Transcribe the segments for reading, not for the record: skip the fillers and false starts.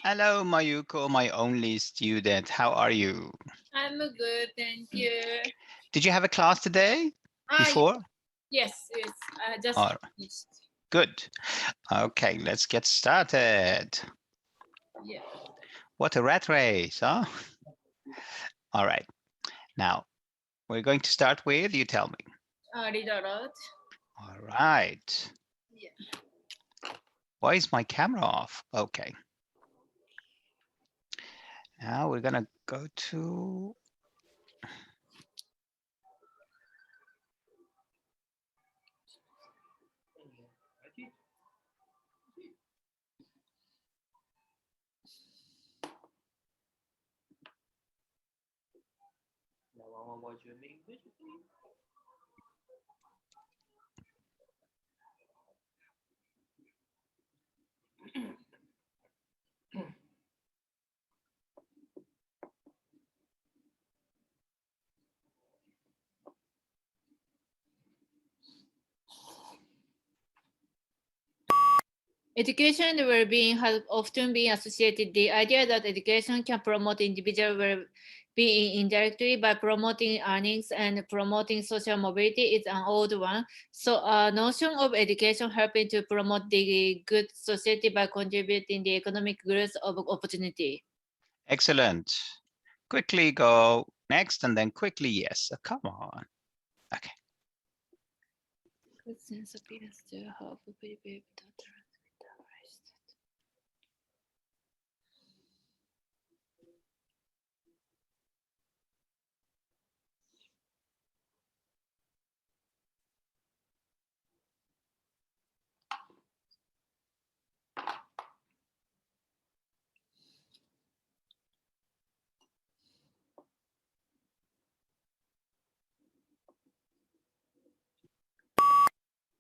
Hello, Mayuko, my only student. How are you? I'm good, thank you. Did you have a class today? Ah, Before? yes, yes. I just Oh, finished. good. Okay, let's get started. Yeah. What a rat race, huh? All right. Now, we're going to start with you tell me. Read aloud. All right. Yeah. Why is my camera off? Okay. Now we're going to go to Education and well-being has often been associated. The idea that education can promote individual well-being indirectly by promoting earnings and promoting social mobility is an old one. So, a notion of education helping to promote the good society by contributing the economic growth of opportunity. excellent. Quickly go next and then quickly yes. Come on. Okay. Good sense appears to have prepared the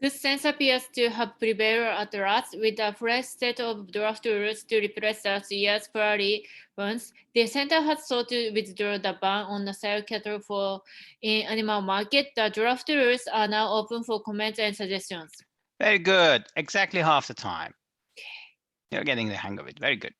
This sense appears to have prevailed at last, with a fresh set of draft rules to replace last year's priority ones. The center has sought to withdraw the ban on the sale cattle for in animal market. The draft rules are now open for comments and suggestions. Very good. Exactly half the time. You're getting the hang of it. Very good.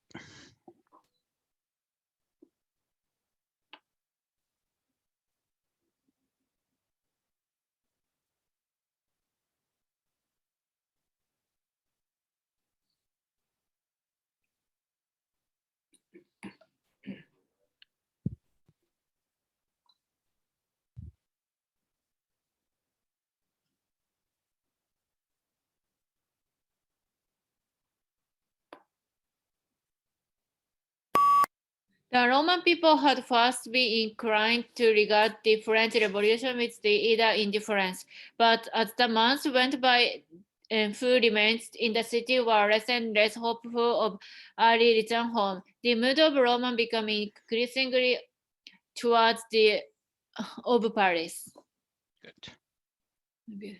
The Roman people had first been inclined to regard the French Revolution with the either indifference, but as the months went by, and who remained in the city were less and less hopeful of early return home. The mood of Roman became increasingly towards the of Paris. Good. If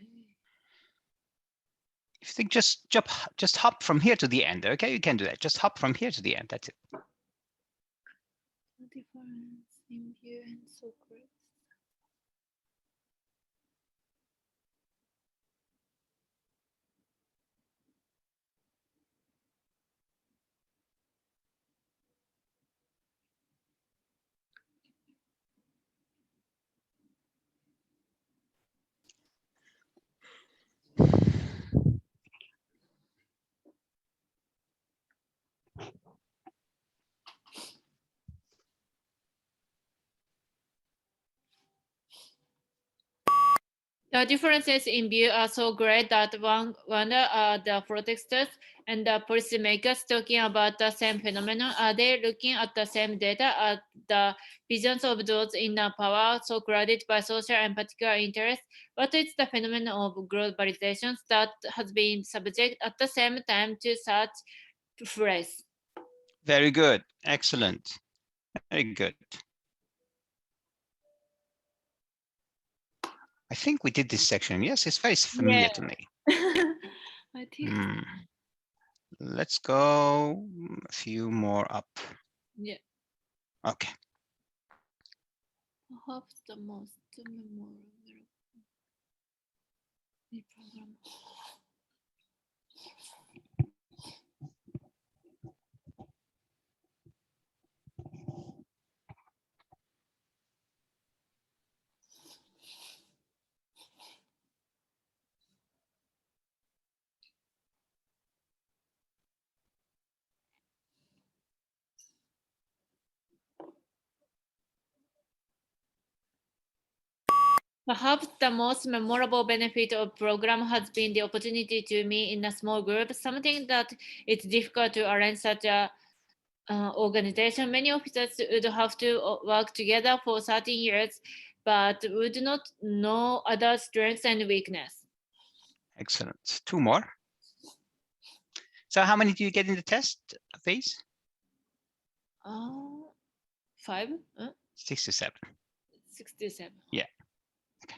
you think just hop from here to the end, okay? You can do that. Just hop from here to the end. That's it. Difference in view and so great. The differences in view are so great that one wonder are the protesters and the policymakers talking about the same phenomenon? Are they looking at the same data? Are the visions of those in power so crowded by social and particular interests? What is the phenomenon of globalization that has been subject at the same time to such phrase? Very good. Excellent. Very good. I think we did this section. Yes, it's very Yeah. familiar to me. I think Hmm. Let's go a few more up. yeah. Okay. Perhaps the most memorable program. Perhaps the most memorable benefit of program has been the opportunity to meet in a small group, something that it's difficult to arrange such a organization. Many officers would have to work together for 13 years, but would not know other strengths and weakness. Excellent. Two more. So how many do you get in the test phase? 5? 6 to 7. 67. Yeah. Okay.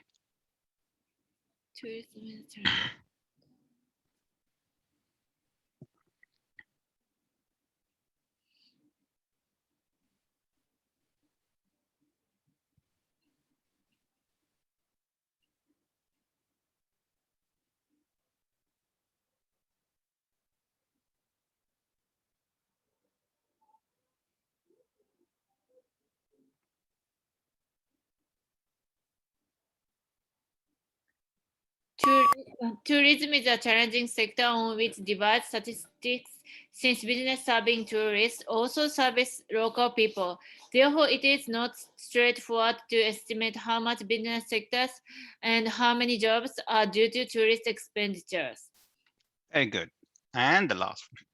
Tourism is a challenging sector on which diverse statistics, since business serving tourists also service local people. Therefore, it is not straightforward to estimate how much business sectors and how many jobs are due to tourist expenditures. Very good. And the last one.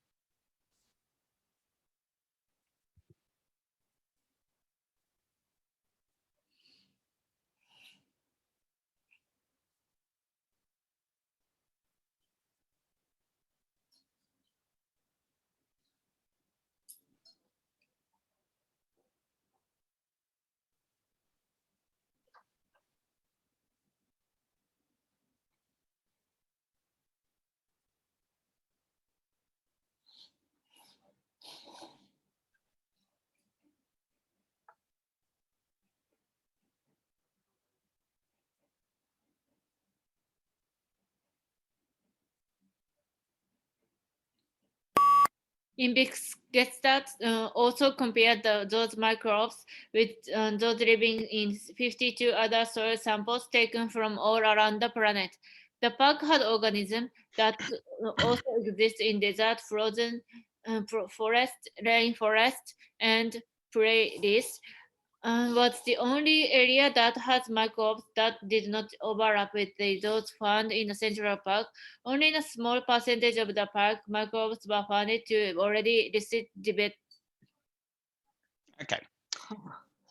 In Bixgestat, also compared those microbes with those living in 52 other soil samples taken from all around the planet. The park had organisms that also exist in desert, frozen forest, rainforest, and prairies, was the only area that has microbes that did not overlap with those found in the Central Park. Only in a small percentage of the park microbes were found to already listed debate. Okay.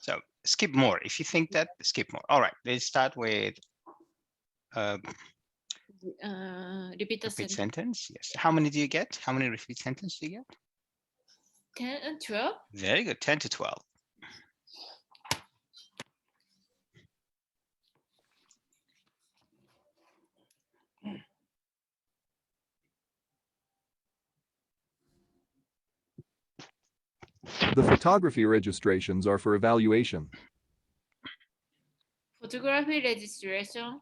So skip more. If you think that, skip more. All right. Let's start with Repeat the repeat sentence. sentence. Yes. How many do you get? How many repeat sentences do you get? 10 and 12. Very good. 10 to 12. The photography registrations are for evaluation. Photography registration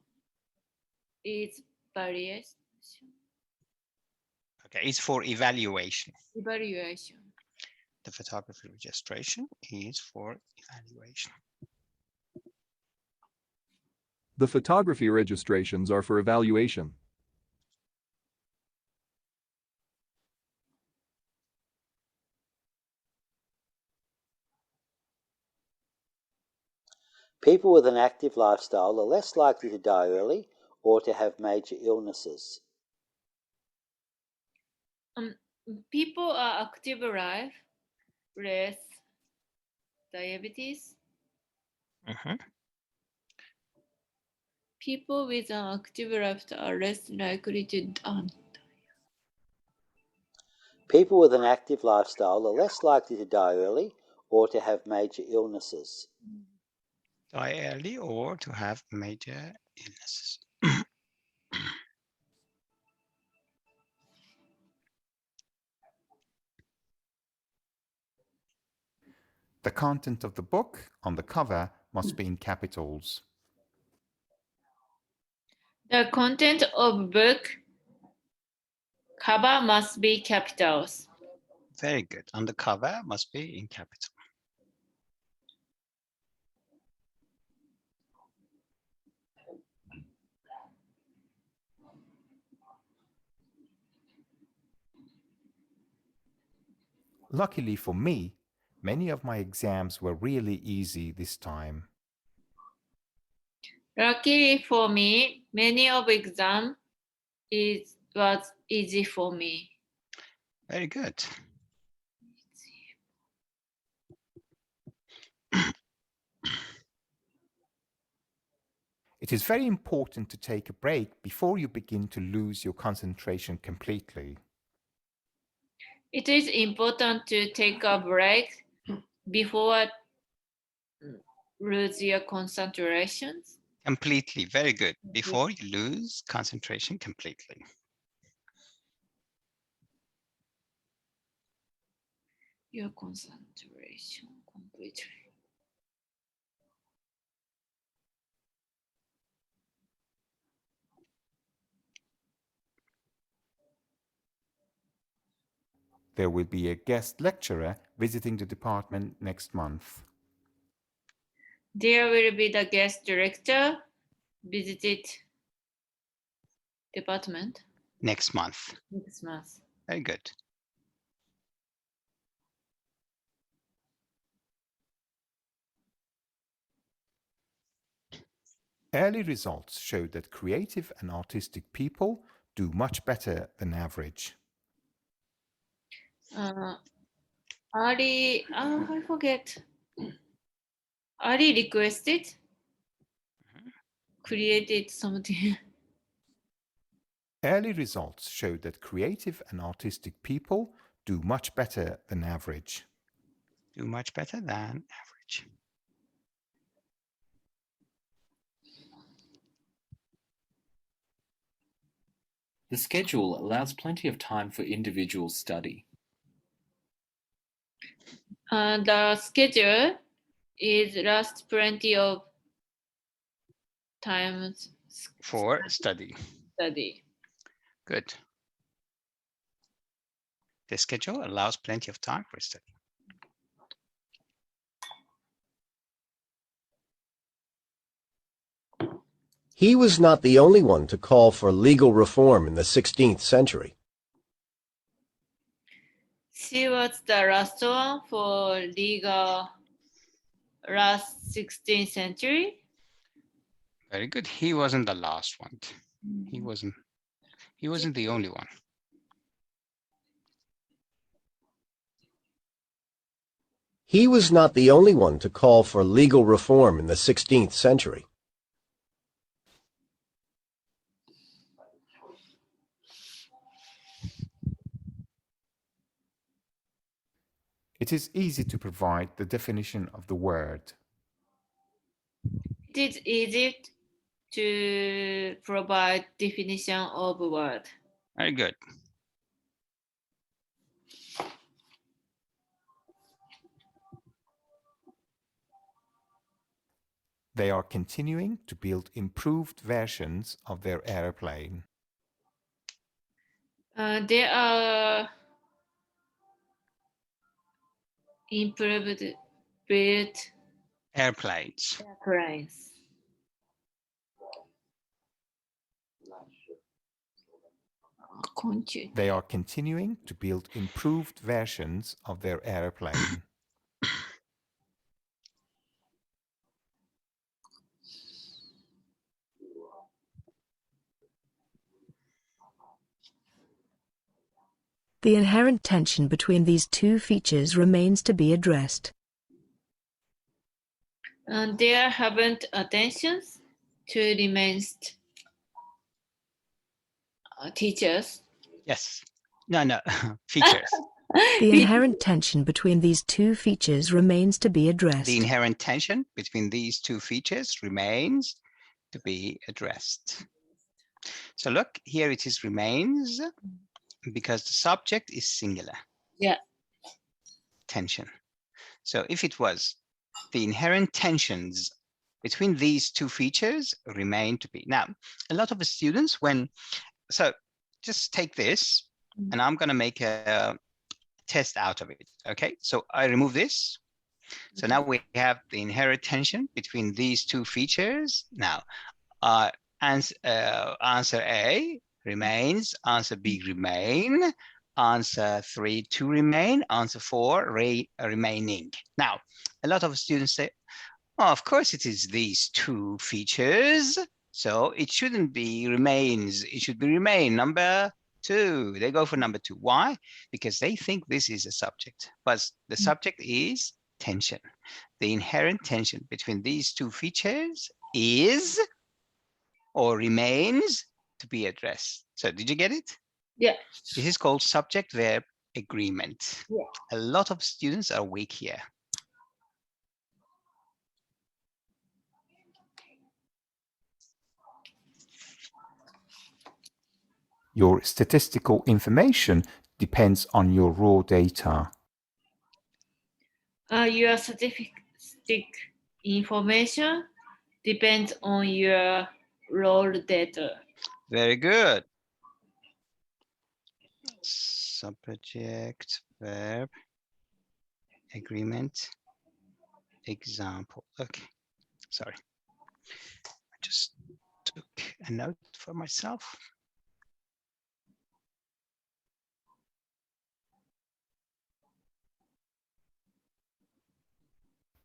is variation. Okay. It's for evaluation. Evaluation. The photography registration is for evaluation. The photography registrations are for evaluation. People with an active lifestyle are less likely to die early or to have major illnesses. People are active life, less diabetes. People with an active lifestyle are less likely to die. People with an active lifestyle are less likely to die early or to have major illnesses. Die early or to have major illnesses. The content of the book on the cover must be in capitals. The content of book cover must be capitals. Very good. On the cover must be in capital. Luckily for me, many of my exams were really easy this time. Luckily for me, many of exam was easy for me. Very good. It is very important to take a break before you begin to lose your concentration completely. It is important to take a break before lose your concentration. Completely. Very good. Before you lose concentration completely. Your concentration completely. There will be a guest lecturer visiting the department next month. There will be the guest director visited department Next month. next month. Very good. Early results show that creative and artistic people do much better than average. Ali, I forget. Ali requested, created something. Early results show that creative and artistic people do much better than average. Do much better than average. The schedule allows plenty of time for individual study. The schedule is last plenty of times For study. study. Good. The schedule allows plenty of time for study. He was not the only one to call for legal reform in the 16th century. She was the last one for legal last 16th century. Very good. He wasn't the last one. He wasn't the only one. He was not the only one to call for legal reform in the 16th century. It is easy to provide the definition of the word. It is easy to provide definition of word. Very good. They are continuing to build improved versions of their airplane. There are improved built Airplanes. airplanes. They are continuing to build improved versions of their airplane. The inherent tension between these two features remains to be addressed. There haven't attentions to remains teachers. Yes. No. Features. The inherent tension between these two features remains to be addressed. The inherent tension between these two features remains to be addressed. So look, here it is remains because the subject is singular. Yeah. Tension. So if it was the inherent tensions between these two features remain to be. Now, a lot of the students so just take this and I'm going to make a test out of it. Okay, so I remove this. So now we have the inherent tension between these two features. Now, answer A remains, answer B remain, answer 3 to remain, answer 4 remaining. Now, a lot of students say, Oh, of course, it is these two features. So it shouldn't be remains. It should be remain number 2. They go for number 2. Why? Because they think this is a subject, but the subject is tension. The inherent tension between these two features is or remains to be addressed. So did you get it? Yeah. This is called subject-verb agreement. Yeah. A lot of students are weak here. Your statistical information depends on your raw data. Your statistic information depends on your raw data. Very good. Subject, verb, agreement, example. Okay, sorry. I just took a note for myself.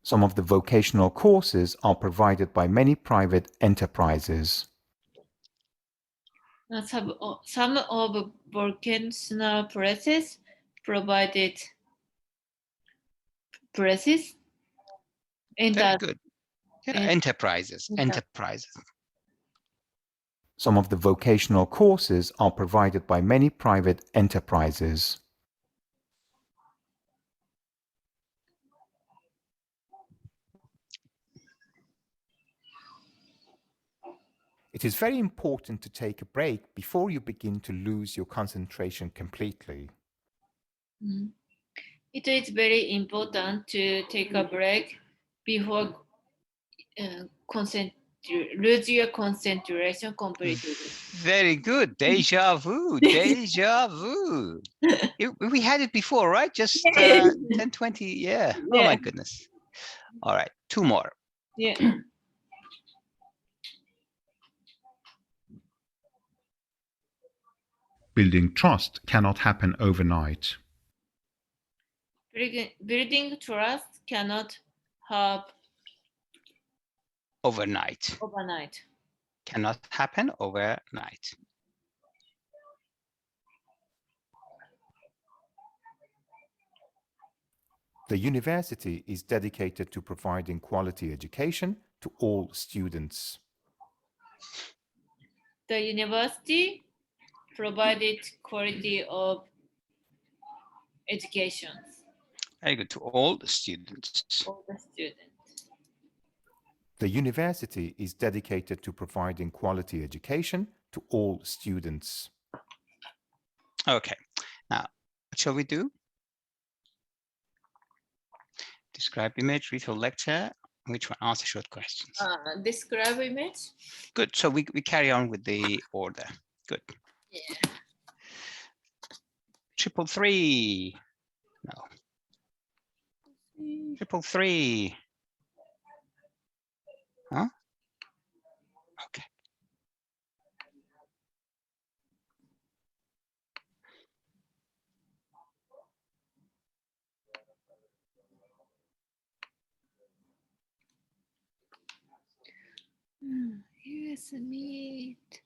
Some of the vocational courses are provided by many private enterprises. Some of vocational places provided places. Very good. Yeah, enterprises. Some of the vocational courses are provided by many private enterprises. It is very important to take a break before you begin to lose your concentration completely. It is very important to take a break before lose your concentration completely. Very good. Deja vu. Deja vu. We had it before, right? Just 10, 20. Yeah. Oh, my goodness. All right. 2 more. Yeah. Building trust cannot happen overnight. Building trust cannot happen Overnight. Cannot happen overnight. The university is dedicated to providing quality education to all students. The university provided quality of education. Very good. To all the students. All the students. The university is dedicated to providing quality education to all students. Okay. Now, what shall we do? Describe image, read whole lecture. Which one? Answer short questions. Describe image. Good. So we carry on with the order. Good. Yeah. 333. No. 333. Huh? Okay. US meat,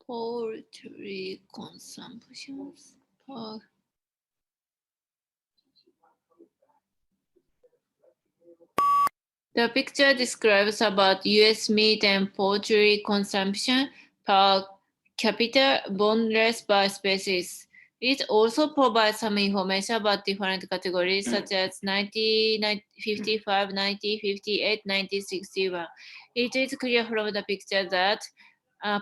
poultry consumptions per The picture describes about US meat and poultry consumption per capita boneless by species. It also provides some information about different categories such as 90, 55, 90, 58, 90, 61. It is clear from the picture that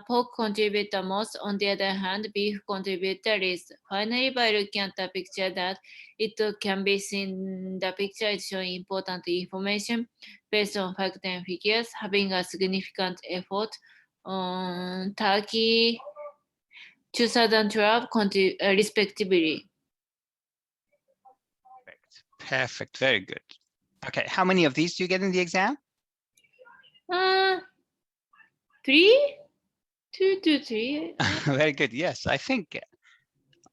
pork contributes the most. On the other hand, beef contributes the least. Finally, by looking at the picture that it can be seen the picture is showing important information based on facts and figures, having a significant effort on Turkey 2012 respectively. Perfect. Very good. Okay. How many of these do you get in the exam? 3? 2 to 3. Very good. Yes, I think.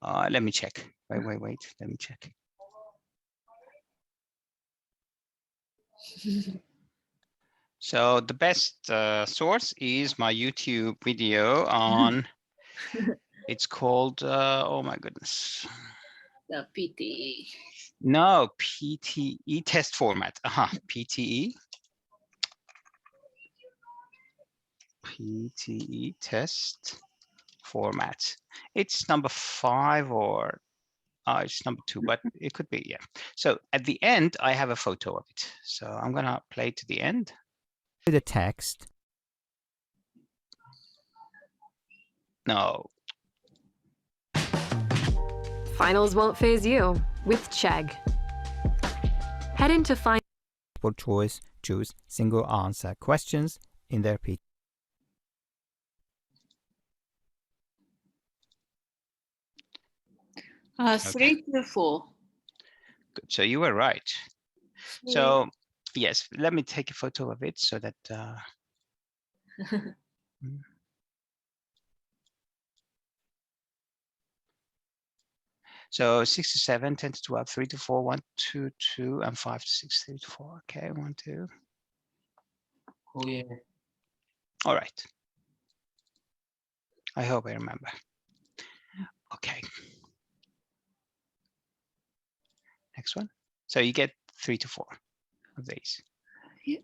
Let me check. Wait. Let me check. So the best source is my YouTube video on, it's called, oh my goodness. The PTE. No, PTE test format. PTE. PTE test format. It's number 5 or it's number 2, but it could be, yeah. So at the end, I have a photo of it. So I'm gonna play to the end. The text. No. Finals won't phase you with Chegg. Head into Multiple choice, choose single answer questions in their PTE. Three to four. Good. So you were right. So yes, let me take a photo of it so that so 6 to 7, 10 to 12, 3 to 4, 1 to 2, and 5 to 6, 3 to 4. Okay, 1, 2. Oh yeah. All right. I hope I remember. Okay. Next one. So you get 3 to 4 of these. Yeah.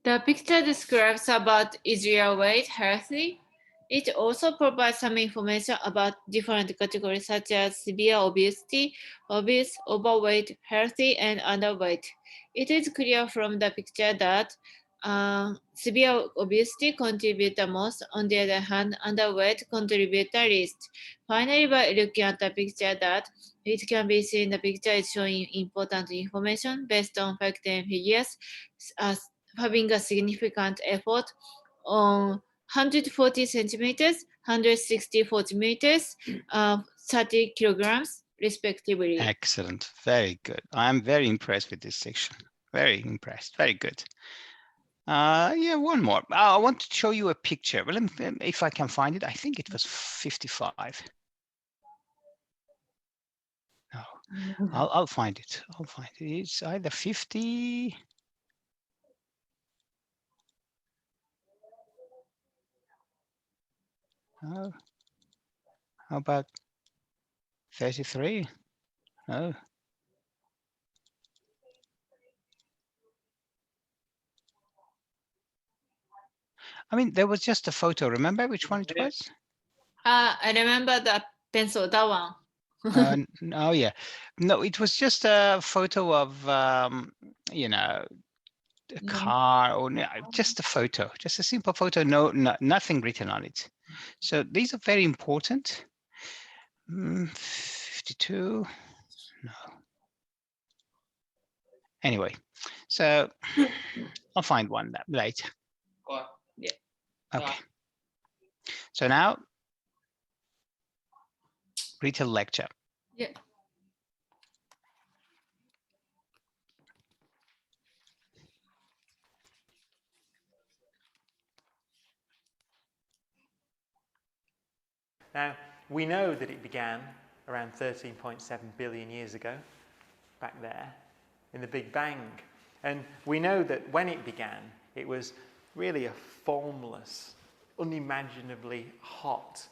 The picture describes about is your weight healthy? It also provides some information about different categories such as severe obesity, obese, overweight, healthy, and underweight. It is clear from the picture that severe obesity contributes the most. On the other hand, underweight contributes the least. Finally, by looking at the picture, that it can be seen the picture is showing important information based on fact and figures, having a significant effort on 140 centimeters, 160 centimeters, 30 kilograms, respectively. Excellent. Very good. I'm very impressed with this section. Very impressed. Very good. Yeah, one more. I want to show you a picture. Well, if I can find it, I think it was 55. No, I'll find it. I'll find it. It's either 50. Oh, how about 33? Oh. I mean, there was just a photo. Remember which one it was? I remember the pencil, that one. Oh, yeah. No, it was just a photo of, you know, a car or just a photo, just a simple photo, nothing written on it. So these are very important. 52, no. Anyway, so I'll find one later. Yeah. Okay. So now, retail lecture. Yeah. Now, we know that it began around 13.7 billion years ago, back there, in the Big Bang. And we know that when it began, it was really a formless, unimaginably hot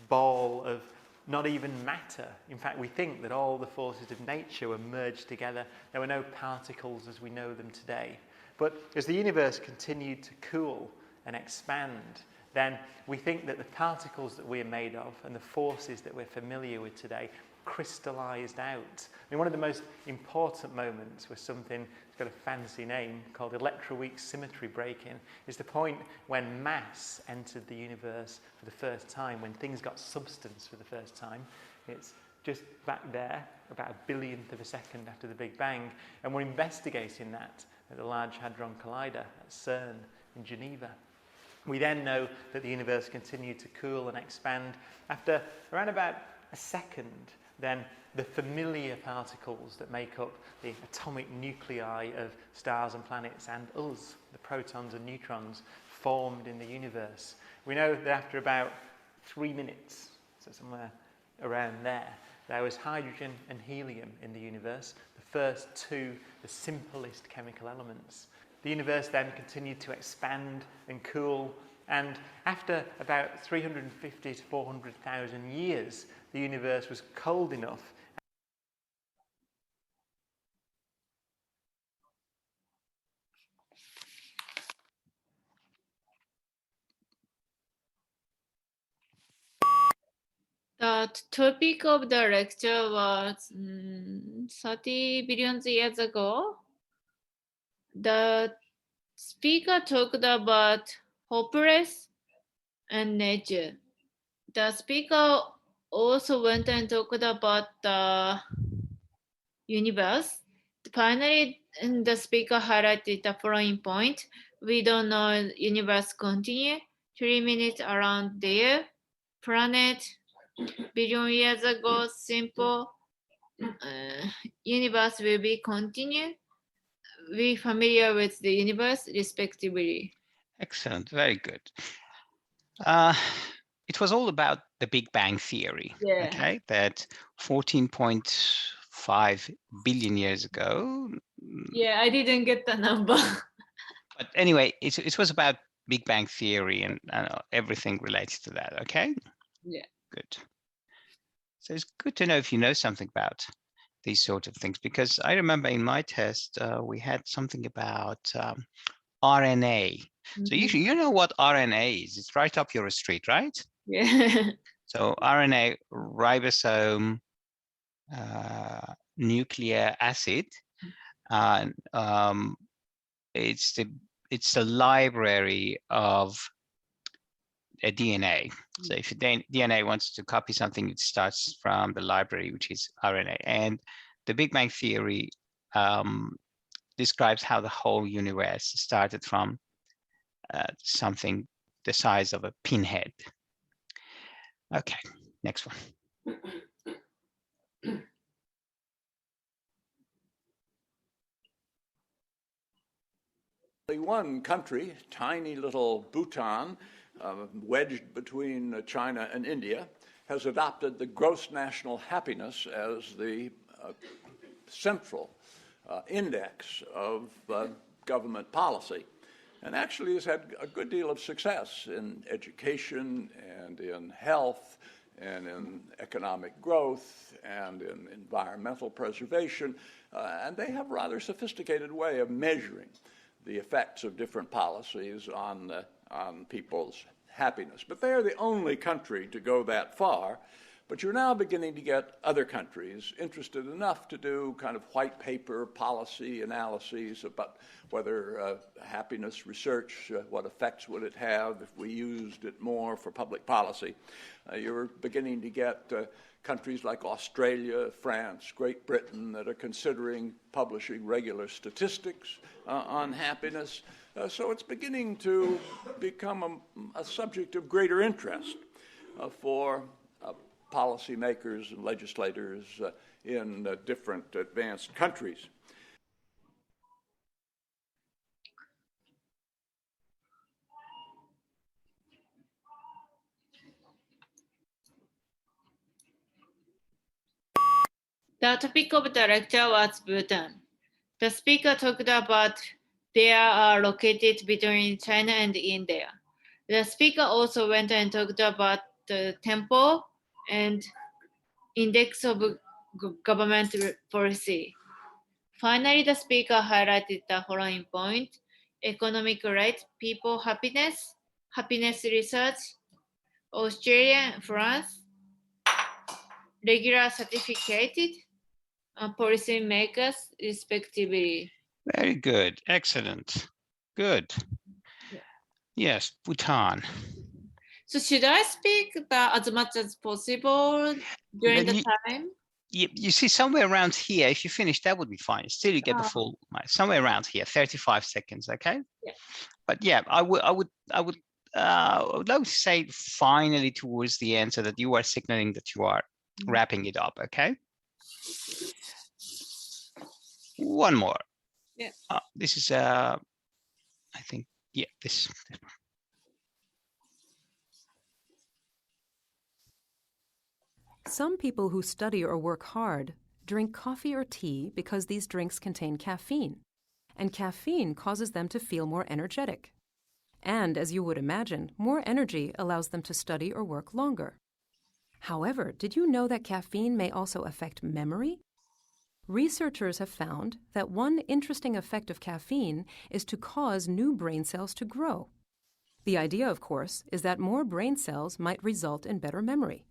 ball of not even matter. In fact, we think that all the forces of nature were merged together. There were no particles as we know them today. But as the universe continued to cool and expand, then we think that the particles that we're made of and the forces that we're familiar with today crystallized out. I mean, one of the most important moments was something that's got a fancy name called Electroweak symmetry break-in. Is the point when mass entered the universe for the first time, when things got substance for the first time. It's just back there, about a billionth of a second after the Big Bang, and we're investigating that at the Large Hadron Collider at CERN in Geneva. We then know that the universe continued to cool and expand. After around about a second, then the familiar particles that make up the atomic nuclei of stars and planets and us, the protons and neutrons, formed in the universe. We know that after about 3 minutes, so somewhere around there was hydrogen and helium in the universe, the first two, the simplest chemical elements. The universe then continued to expand and cool, and after about 350 to 400,000 years, the universe was cold enough. The topic of the lecture was 30 billion years ago. The speaker talked about hopeless and nature. The speaker also went and talked about the universe. Finally, the speaker highlighted the following point. We don't know universe continue 3 minutes around there. Planet billion years ago, simple universe will be continue. We familiar with the universe respectively. Excellent, very good. It was all about the Big Bang Theory, Yeah. okay, that 14.5 billion years ago. Yeah, I didn't get the number. But anyway, it was about Big Bang Theory and everything related to that, okay? Yeah. Good. So it's good to know if you know something about these sort of things, because I remember in my test, we had something about RNA. So you know what RNA is. It's right up your street, right? Yeah. So RNA, ribosome, nuclear acid, and it's the library of a DNA. So if DNA wants to copy something, it starts from the library, which is RNA. And the Big Bang Theory describes how the whole universe started from something the size of a pinhead. Okay, next one. One country, tiny little Bhutan, wedged between China and India, has adopted the gross national happiness as the central index of government policy, and actually has had a good deal of success in education and in health and in economic growth and in environmental preservation, and they have a rather sophisticated way of measuring the effects of different policies on people's happiness. But they are the only country to go that far. But you're now beginning to get other countries interested enough to do kind of white paper policy analyses about whether happiness research, what effects would it have if we used it more for public policy. You're beginning to get countries like Australia, France, Great Britain that are considering publishing regular statistics on happiness. So it's beginning to become a subject of greater interest for policymakers and legislators in different advanced countries. The topic of the lecture was Bhutan. The speaker talked about they are located between China and India. The speaker also went and talked about the tempo and index of government policy. Finally, the speaker highlighted the following point: economic rate, people happiness, happiness research, Australia and France, regular certificated, policy makers respectively. Very good, excellent, good. Yes, Bhutan. So should I speak as much as possible during the time? you see somewhere around here, if you finish, that would be fine. Still, you get the full mark. Somewhere around here, 35 seconds, okay? Yeah. But yeah, I would like to say finally towards the end so that you are signaling that you are wrapping it up, okay? One more. Yeah. This is, I think, yeah, this. Some people who study or work hard drink coffee or tea because these drinks contain caffeine, and caffeine causes them to feel more energetic. And, as you would imagine, more energy allows them to study or work longer. However, did you know that caffeine may also affect memory? Researchers have found that one interesting effect of caffeine is to cause new brain cells to grow. The idea, of course, is that more brain cells might result in better memory.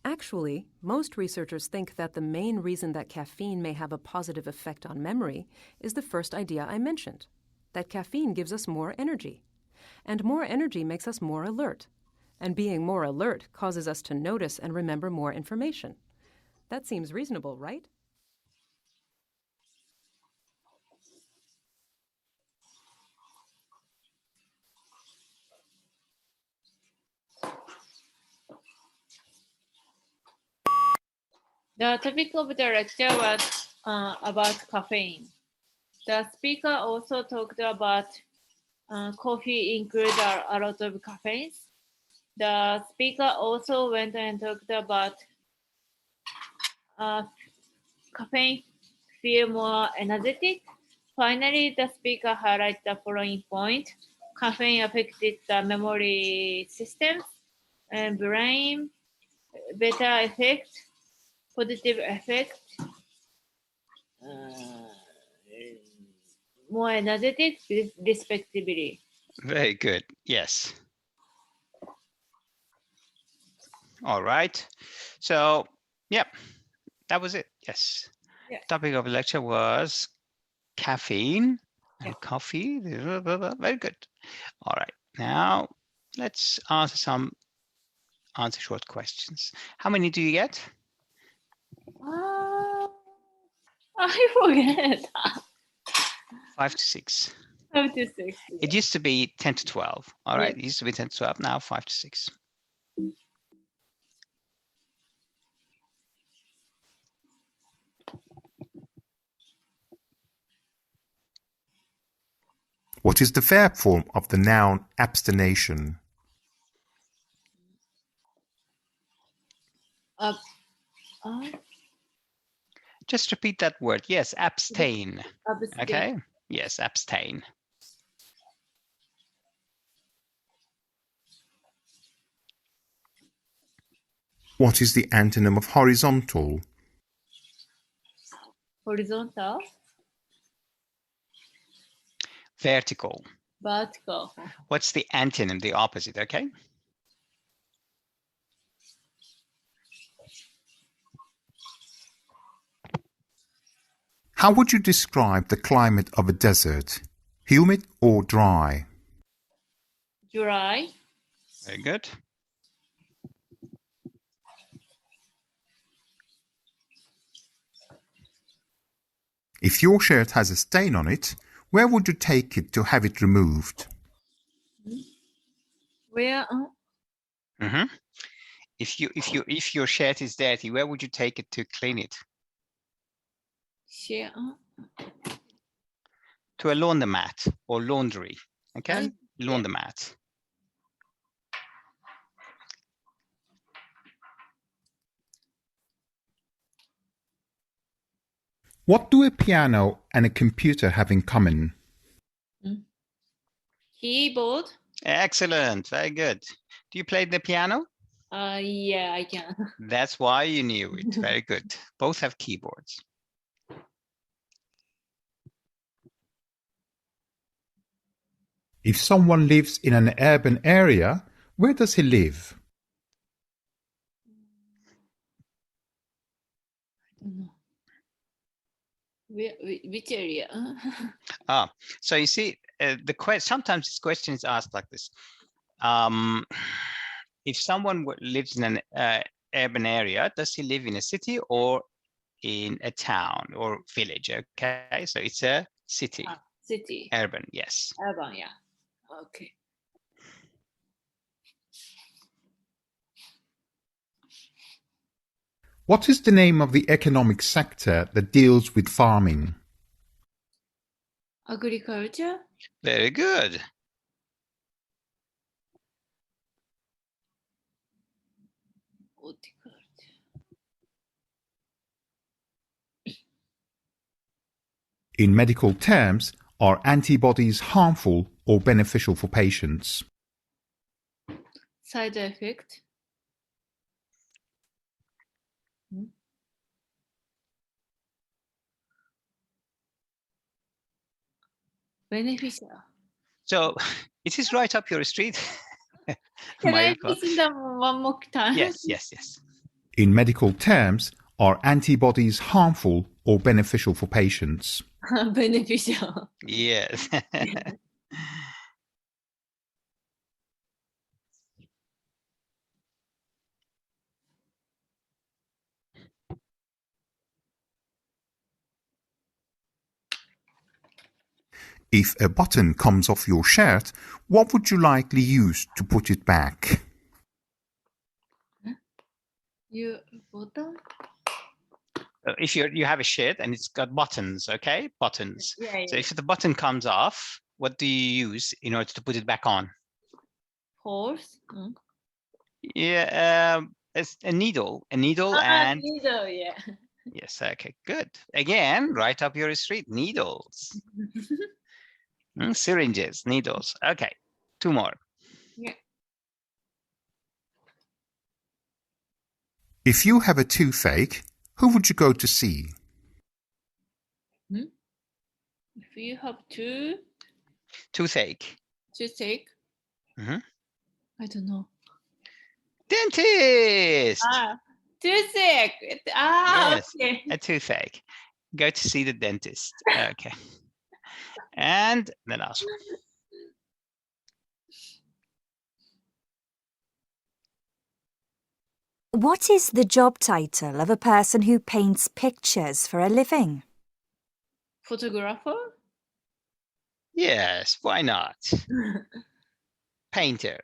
Actually, most researchers think that the main reason that caffeine may have a positive effect on memory is the first idea I mentioned, that caffeine gives us more energy. And more energy makes us more alert. And being more alert causes us to notice and remember more information. That seems reasonable, right? The topic of the lecture was about caffeine. The speaker also talked about coffee includes a lot of caffeine. The speaker also went and talked about caffeine feel more energetic. Finally, the speaker highlighted the following point. Caffeine affected the memory system and brain, better effect, positive effect, more energetic, respectively. Very good. Yes. All right. So, yeah, that was it. Yes. Yeah. Topic of the lecture was caffeine and coffee. Very good. All right. Now let's answer short questions. How many do you get? I forget. 5 to 6. 5 to 6. It used to be 10 to 12. All right. Yeah. It used to be 10 to 12. Now 5 to 6. What is the verb form of the noun abstination? Just repeat that word. Yes, abstain. Abstain. Okay. Yes, abstain. What is the antonym of horizontal? Horizontal. Vertical. Vertical. What's the antonym, the opposite? Okay. How would you describe the climate of a desert? Humid or dry? Dry. Very good. If your shirt has a stain on it, where would you take it to have it removed? Where? Mm-hmm. If your shirt is dirty, where would you take it to clean it? To a laundromat or laundry. Okay, laundromat. What do a piano and a computer have in common? Keyboard. Excellent, very good. Do you play the piano? Yeah, I can. That's why you knew it. Very good. Both have keyboards. If someone lives in an urban area, where does he live? Which area? So you see, sometimes this question is asked like this. If someone lives in an urban area, does he live in a city or in a town or village? Okay, so it's a city. City. Urban, yes. Urban, yeah. Okay. What is the name of the economic sector that deals with farming? Agriculture. Very good. In medical terms, are antibodies harmful or beneficial for patients? Side effect. Beneficial. So it is right up your street. Can I Mayuko. listen them one more time? Yes, yes, yes. In medical terms, are antibodies harmful or beneficial for patients? Beneficial. Yes. If a button comes off your shirt, what would you likely use to put it back? You bottom? If you have a shirt and it's got buttons, okay, buttons. Yeah, So yeah. if the button comes off, what do you use in order to put it back on? Horse? Yeah, it's a needle, and Needle, yeah. yes, okay, good. Again, right up your street, needles. Syringes, needles. Okay, 2 more. Yeah. If you have a toothache, who would you go to see? If you have Toothache. toothache, I don't know. Dentist. Toothache. Yes, Okay. a toothache. Go to see the dentist. Okay. And the last one. What is the job title of a person who paints pictures for a living? Photographer? Yes, why not? Painter.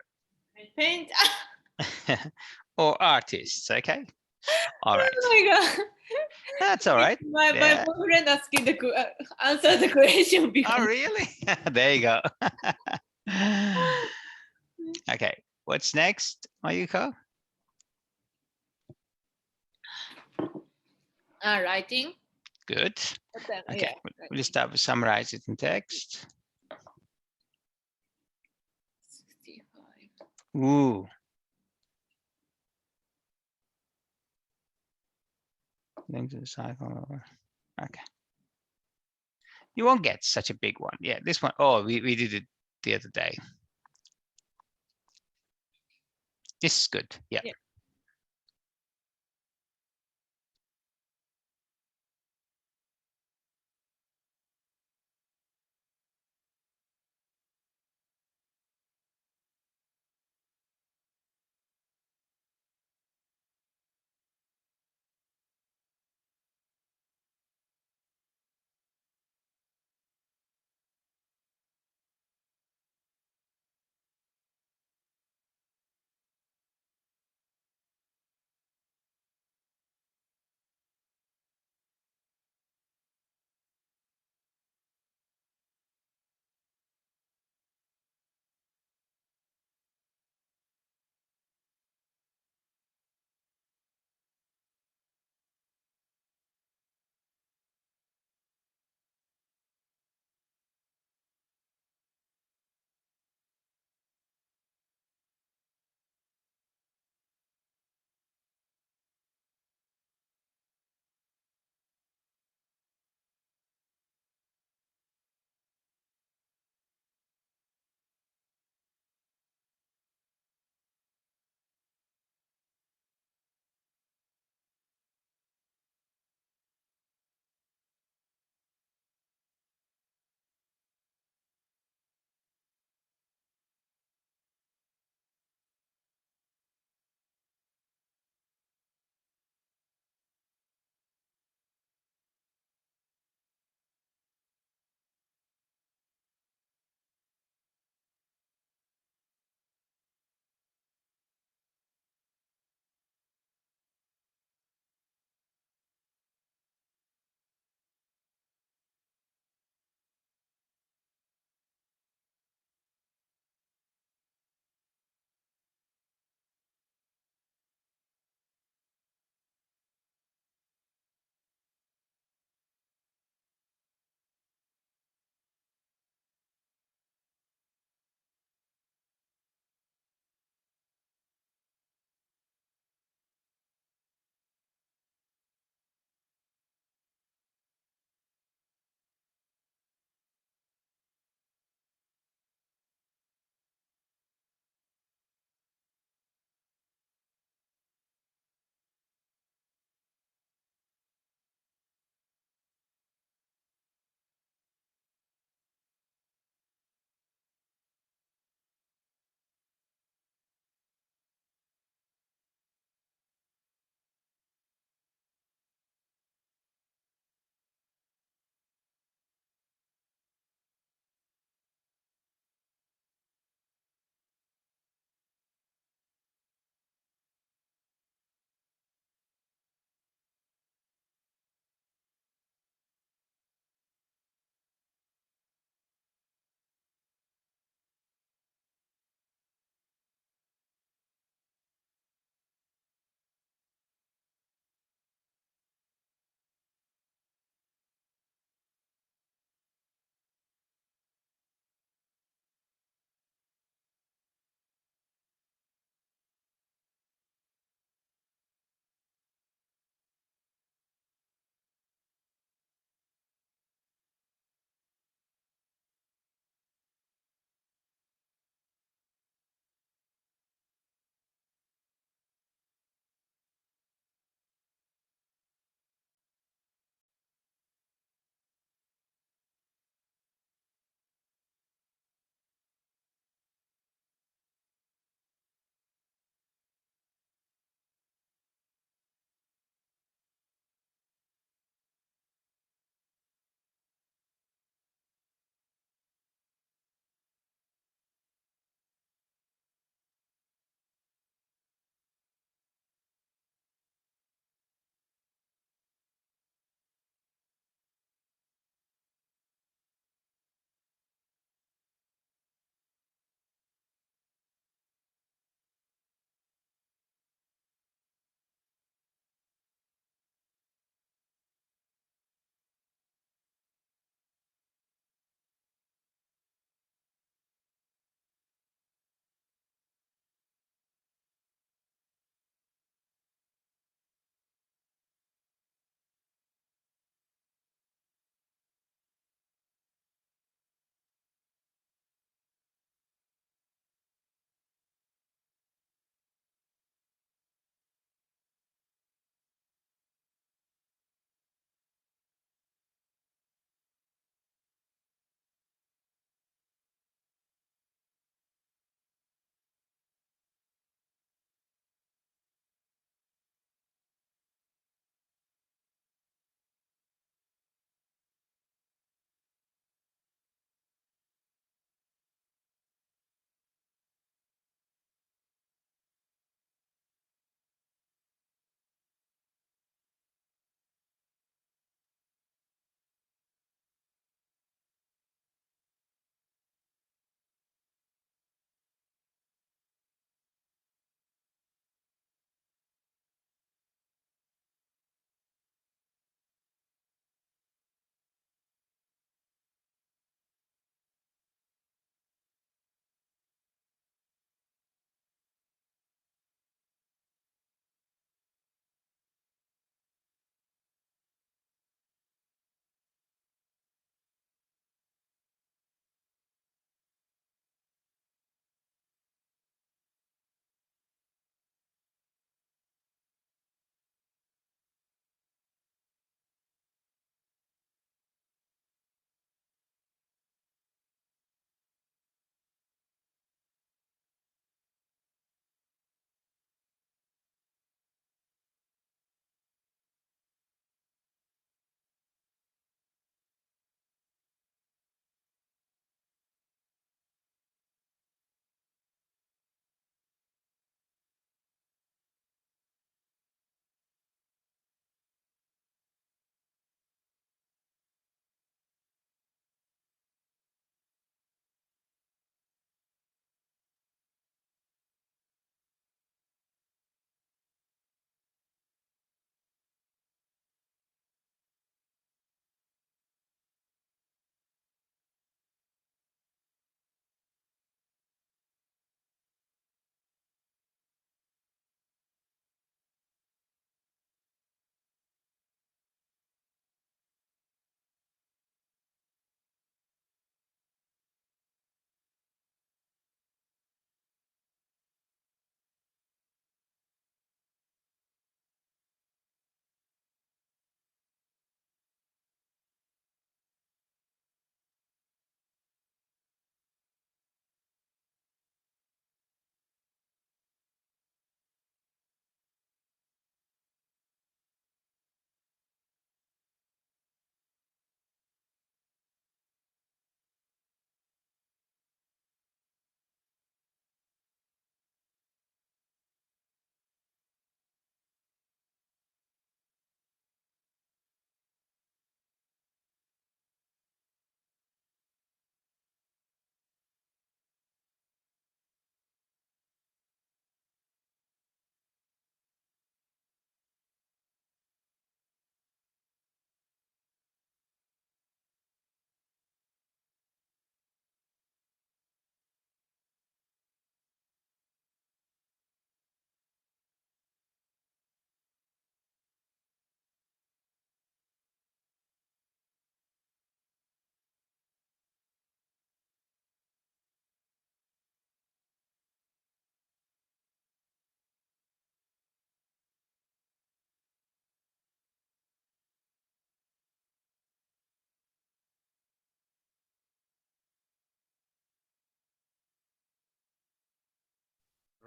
Paint. Or artists, okay? All right. Oh my god. That's all right. My boyfriend asking answer the question before. Oh, really? There you go. Okay, what's next, Mayuko? Writing. Good. Okay, Yeah, we'll start with summarize it in text. 65. Ooh. Link to the cycle. Okay. You won't get such a big one. Yeah, this one. Oh, we did it the other day. This is good. Yeah.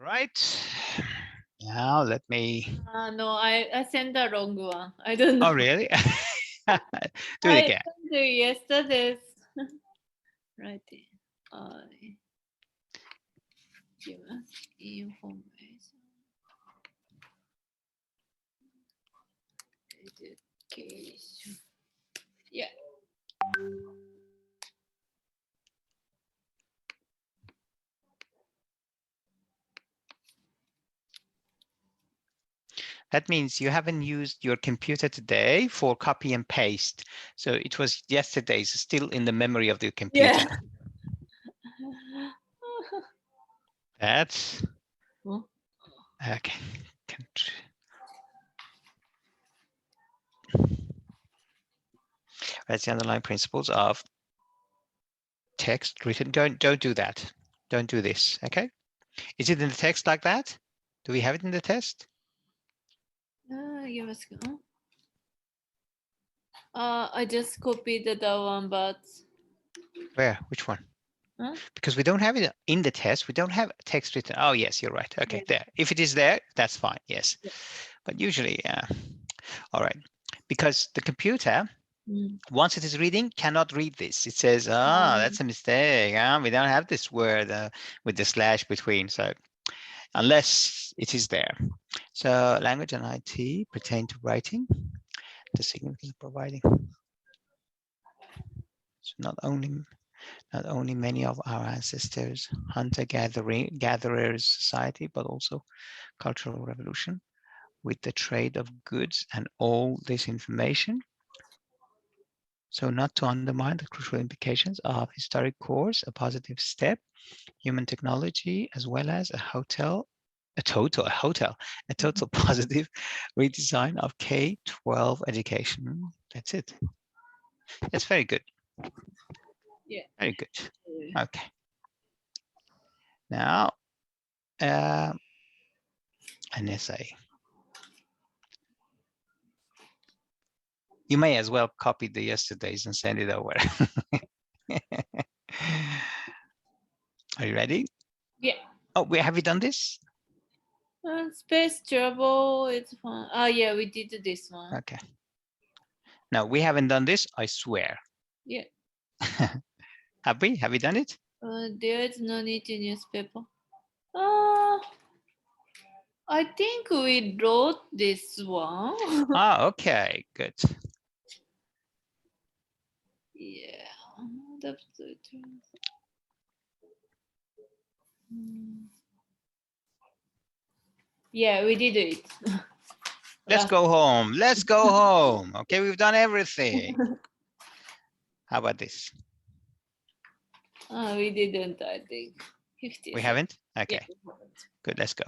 Right. Now let me. No, I sent the wrong one. I don't know. Oh, really? Do it I again. sent it yesterday. Right. I give us information. Education. Yeah. That means you haven't used your computer today for copy and paste. So it was yesterday's still in the memory of the computer. Yeah. That's Huh? okay. That's the underlying principles of text written. Don't do that. Don't do this. Okay. Is it in the text like that? Do we have it in the test? Give us. I just copied the one, but Where? Which one? huh? Because we don't have it in the test. We don't have text written. Oh, yes, you're right. Okay, there. If it is there, that's fine. Yes. But usually, yeah. All right. Because the computer, once it is reading, cannot read this. It says, that's a mistake. We don't have this word with the slash between. So unless it is there. So language and IT pertain to writing. The significance of providing. So not only many of our ancestors hunter-gatherers society, but also cultural revolution with the trade of goods and all this information. So not to undermine the crucial implications of historic course, a positive step, human technology, as well as a total positive redesign of K-12 education. That's it. That's very good. Yeah. Very good. Okay. Now, an essay. You may as well copy the yesterday's and send it over. Are you ready? Yeah. Oh, have you done this? Space travel is fun. Oh yeah, we did this one. Okay. No, we haven't done this, I swear. Yeah. Have we? Have you done it? There is no need to newspaper. I think we wrote this one. Ah, okay, good. Yeah. Yeah, we did it. Let's go home. Let's go home. Okay, we've done everything. How about this? We didn't, I think. 50. We haven't? Okay. Yeah. Good, let's go.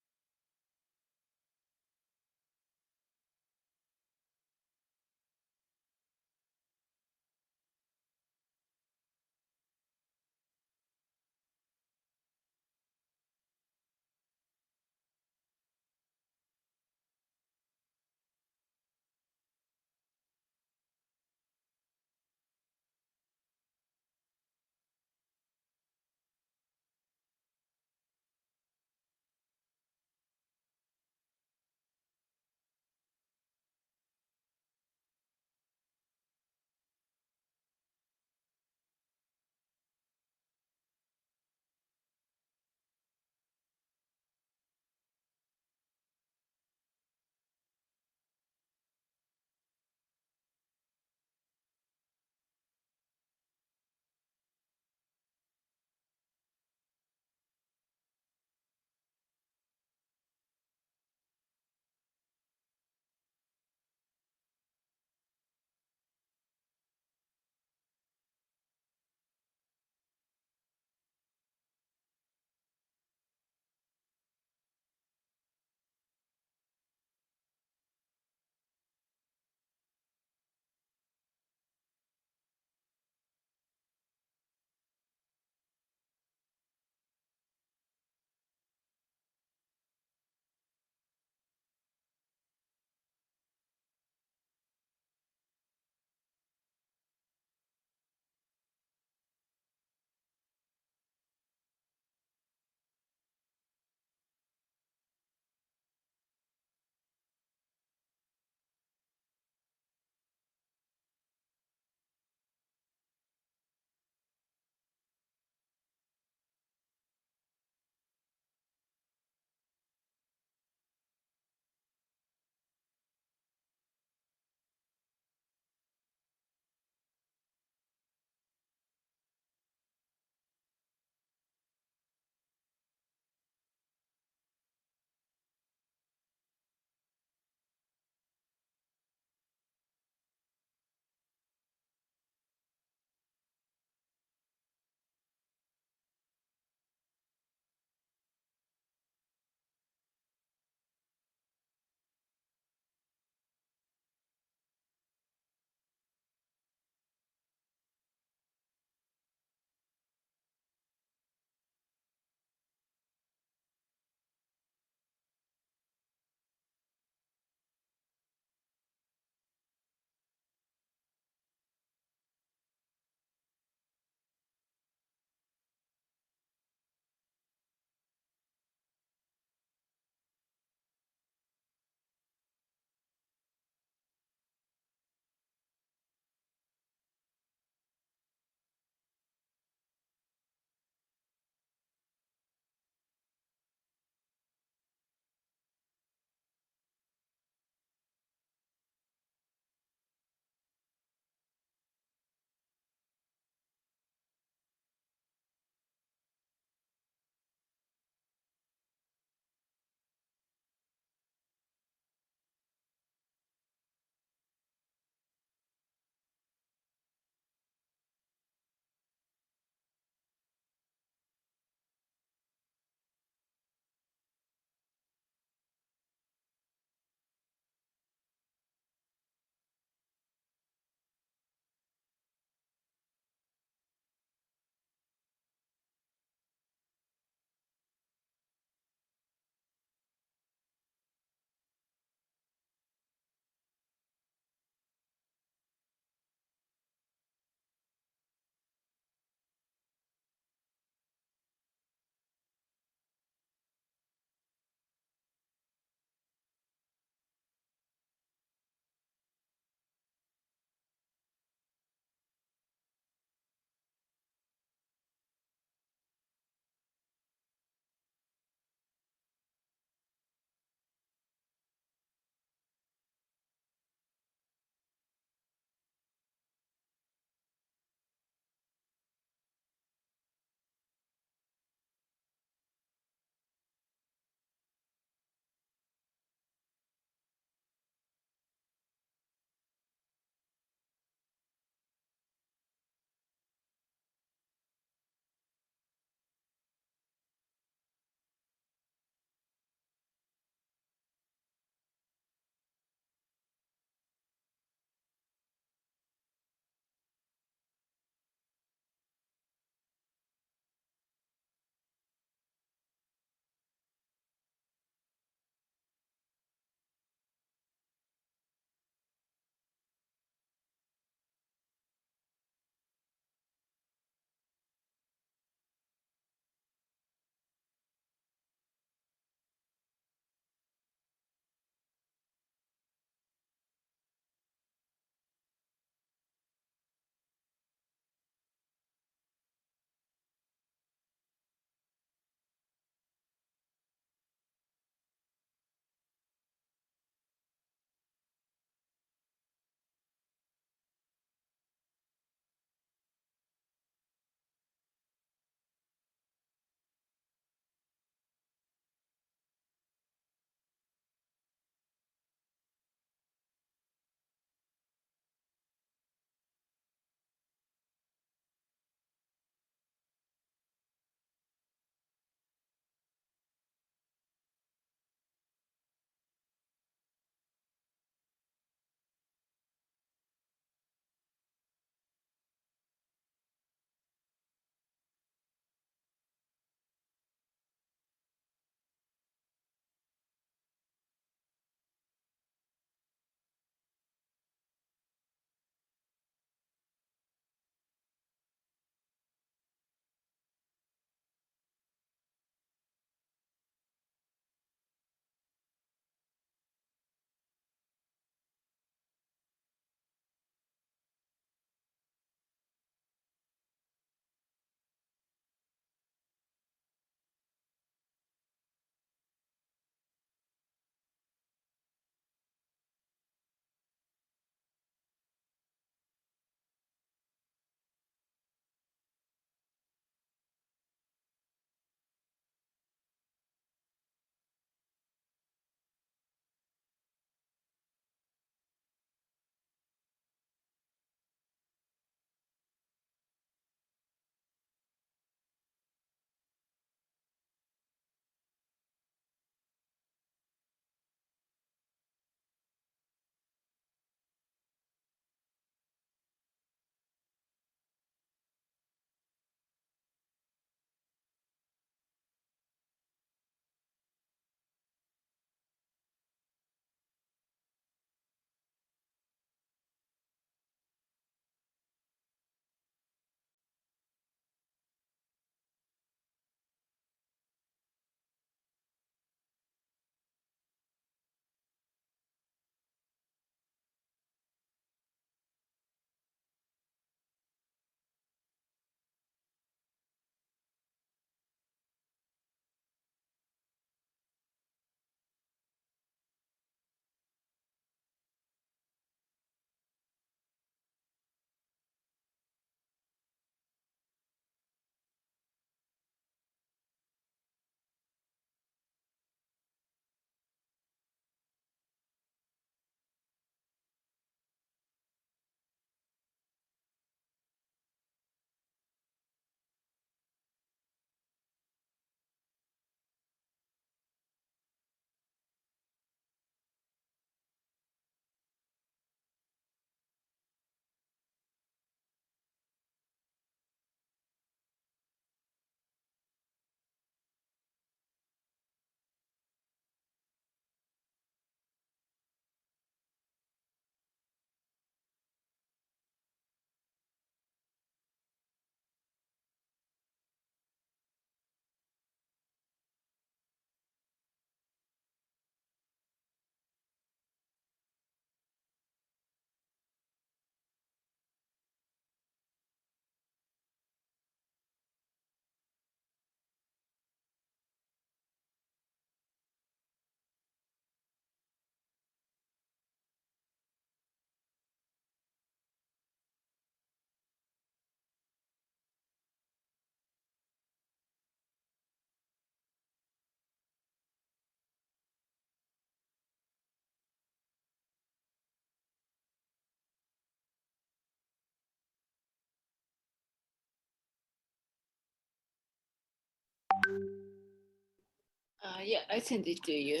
Yeah, I sent it to you.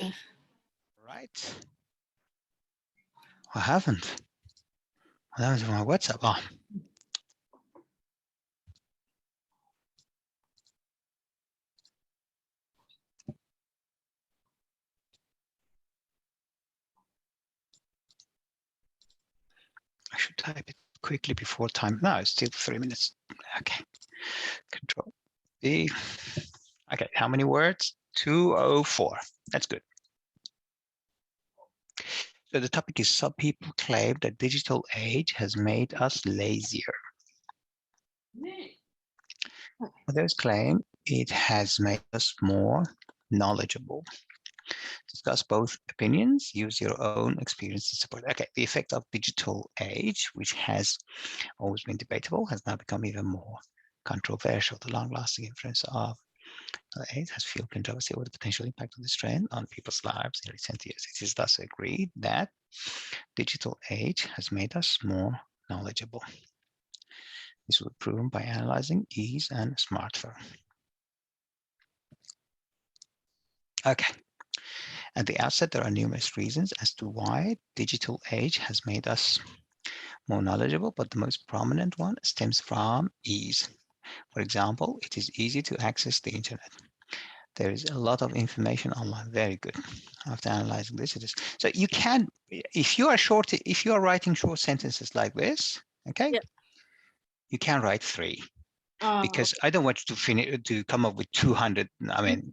Right. I haven't. That was my WhatsApp. Oh. I should type it quickly before time. No, it's still 3 minutes. Okay. Control B. Okay, how many words? 204. That's good. So the topic is some people claim that digital age has made us lazier. Others claim it has made us more knowledgeable. Discuss both opinions, use your own experience to support. Okay, the effect of digital age, which has always been debatable, has now become even more controversial. The long-lasting influence of age has fueled controversy over the potential impact of this trend on people's lives in recent years. It is thus agreed that digital age has made us more knowledgeable. This was proven by analyzing ease and smartphone. Okay. At the outset, there are numerous reasons as to why digital age has made us more knowledgeable, but the most prominent one stems from ease. For example, it is easy to access the internet. There is a lot of information online. Very good. After analyzing this, it is so you can, if you are writing short sentences like this, okay, yeah, you can write 3. Because I don't want you to finish to come up with 200. I mean,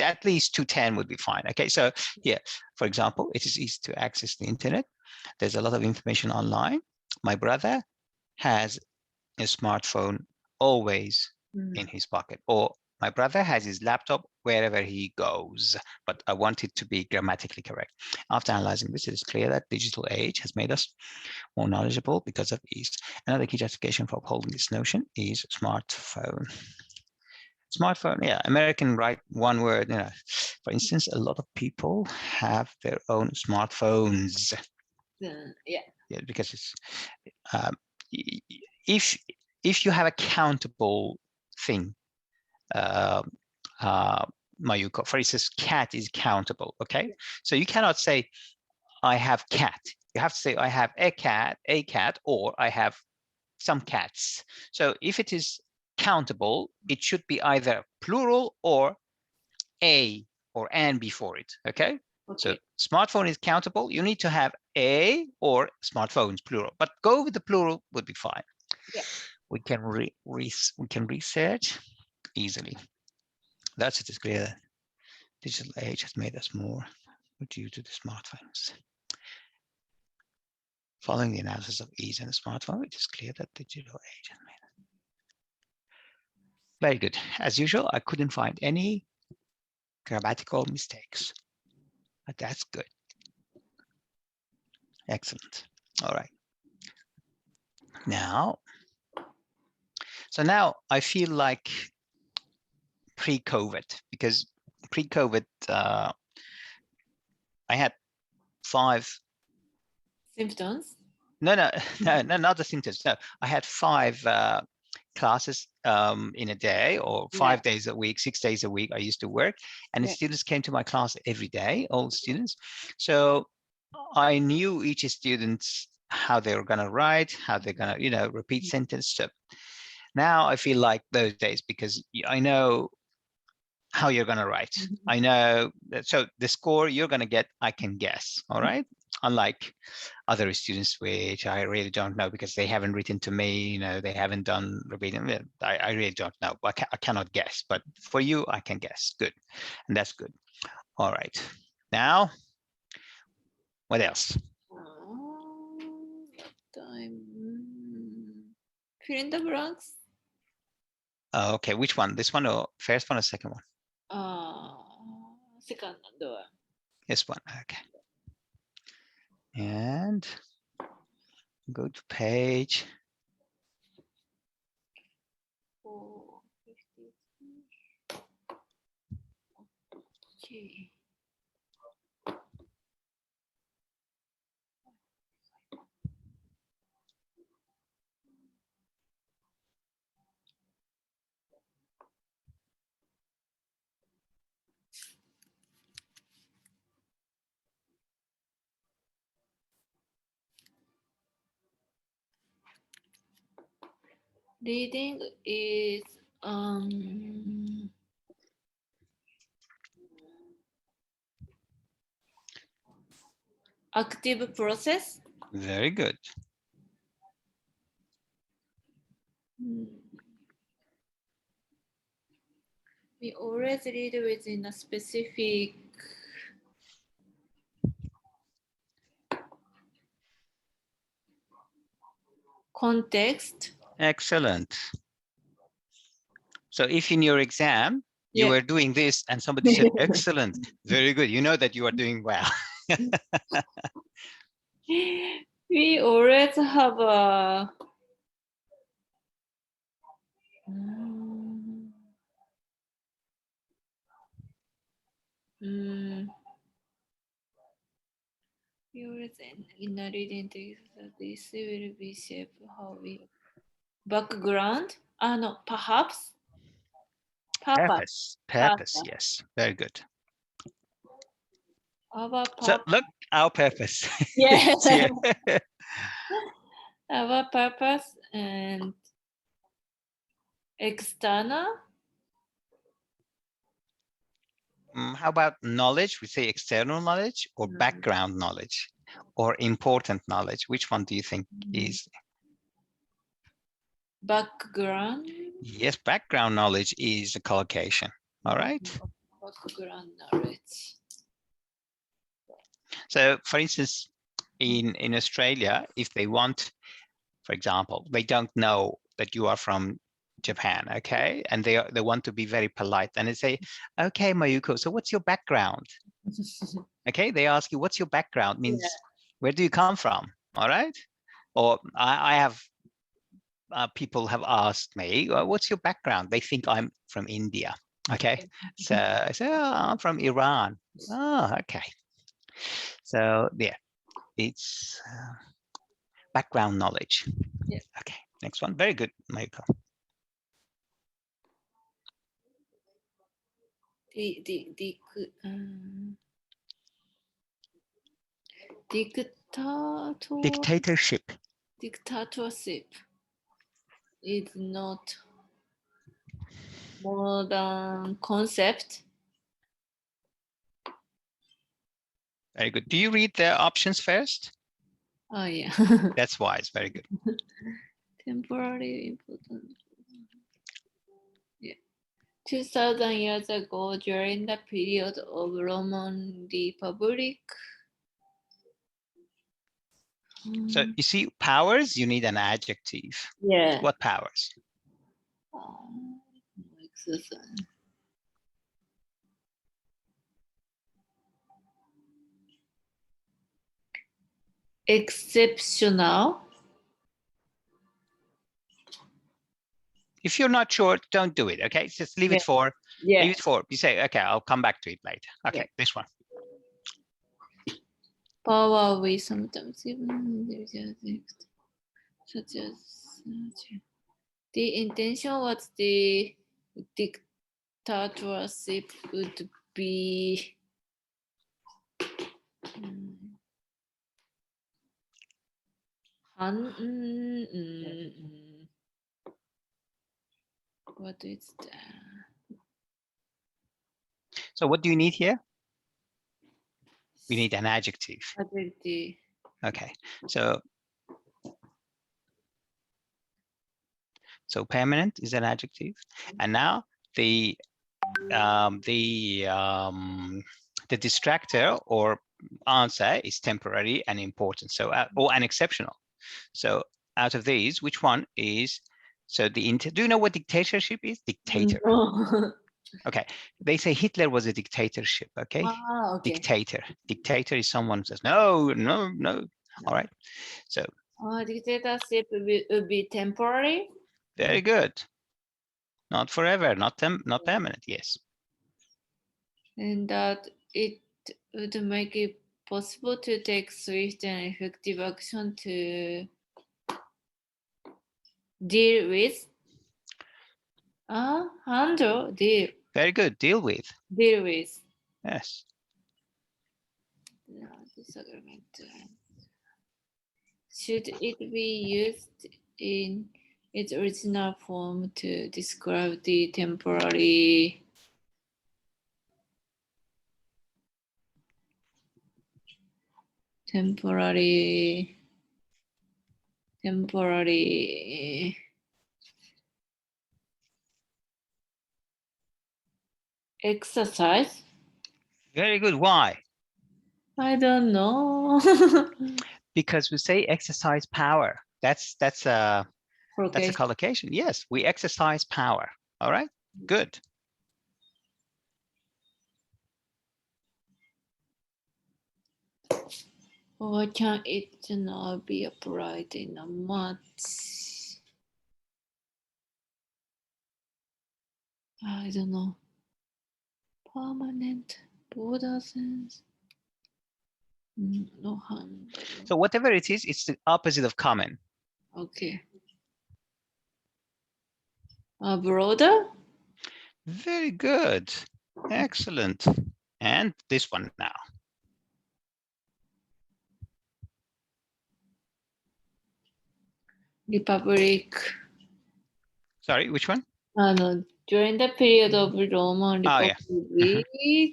at least 210 would be fine. Okay, so yeah, for example, it is easy to access the internet. There's a lot of information online. My brother has a smartphone always in his pocket, or my brother has his laptop wherever he goes, but I want it to be grammatically correct. After analyzing this, it is clear that digital age has made us more knowledgeable because of ease. Another key justification for upholding this notion is smartphone. Smartphone, yeah, American write one word, you know. For instance, a lot of people have their own smartphones. Yeah. Yeah, because it's if you have a countable thing, Mayuko, for instance, cat is countable, okay? Yeah. So you cannot say, I have cat. You have to say, I have a cat, or I have some cats. So if it is countable, it should be either plural or a or an before it, okay? So smartphone is countable. You need to have a or smartphones, plural, but go with the plural would be fine. Yeah. We can research easily. Thus, it is clear that digital age has made us more due to the smartphones. Following the analysis of ease and the smartphone, it is clear that digital age has made us. Very good. As usual, I couldn't find any grammatical mistakes, but that's good. Excellent. All right. Now, so now I feel like pre-COVID, because pre-COVID, I had 5 symptoms. No, not the symptoms. No, I had 5 classes in a day, or 5 days a week, 6 days a week. I used to work, and the students came to my class every day, all students. So I knew each student how they were going to write, how they're going to, you know, repeat sentence stuff. Now I feel like those days because I know how you're going to write. I know that, so the score you're going to get, I can guess. All right. Unlike other students, which I really don't know because they haven't written to me, you know, they haven't done repeating. I really don't know. I cannot guess. But for you, I can guess. Good. And that's good. All right. Now, what else? Fill in the blanks. Okay, which one? This one or first one or second one? Second one. This one. Okay. And go to page 453. Leading is active process. Very good. We always read within a specific context. Excellent. So if in your exam you Yeah. were doing this and somebody said, excellent, very good, you know that you are doing well. We always have a we always in a reading text that this will be shape how we background. No, perhaps. Purpose, yes, very good. Our So purpose. look, our purpose. Yeah. It's here. Our purpose and external. How about knowledge? We say external knowledge or background knowledge or important knowledge. Which one do you think is? Background. Yes, background knowledge is a collocation. All right. Background knowledge. So for instance, in Australia, if they want, for example, they don't know that you are from Japan, okay? And they want to be very polite and they say, okay, Mayuko, so what's your background? Okay, they ask you, what's your background? Means, where do you come from? All right. Or I have, people have asked me, well, what's your background? They think I'm from India. Okay. So I say, oh, I'm from Iran. Oh, okay. So yeah, it's background knowledge. Yeah. Okay, next one. Very good, Mayuko. Dictatorship. Dictatorship is not modern concept. Very good. Do you read the options first? Oh yeah. That's wise. Very good. Temporary important. Yeah. 2000 years ago, during the period of Roman Republic. So you see, powers, you need an adjective. Yeah. What powers? Exceptional. If you're not sure, don't do it. Okay, just leave it for. Yeah. Leave it for. You say, okay, I'll come back to it later. Okay, this one. Power we sometimes even such as the intention was the dictatorship would be what is that? So what do you need here? You need an adjective. Adjective. Okay, so permanent is an adjective, and now the distractor or answer is temporary and important. So or an exceptional. So out of these, which one is? So do you know what dictatorship is? Dictator. No. Okay, they say Hitler was a dictatorship. Okay, Okay. Dictator is someone who says no, no, no. All right, so dictatorship would be temporary. very good. Not forever, not permanent. Yes. And that it would make it possible to take swift and effective action to deal with. Handle, deal. Very good. Deal with. Deal with. Yes. Disagreement. Should it be used in its original form to describe the temporary exercise. Very good. Why? I don't know. Because we say exercise power. That's a collocation. Yes, we exercise power. All right, good. Why can it not be applied in a match? I don't know. Permanent border sense. No hand. So whatever it is, it's the opposite of common. Okay. Broader? Very good. Excellent. And this one now. Republic. Sorry, which one? No, during the period of Roman Oh, Republic. yeah.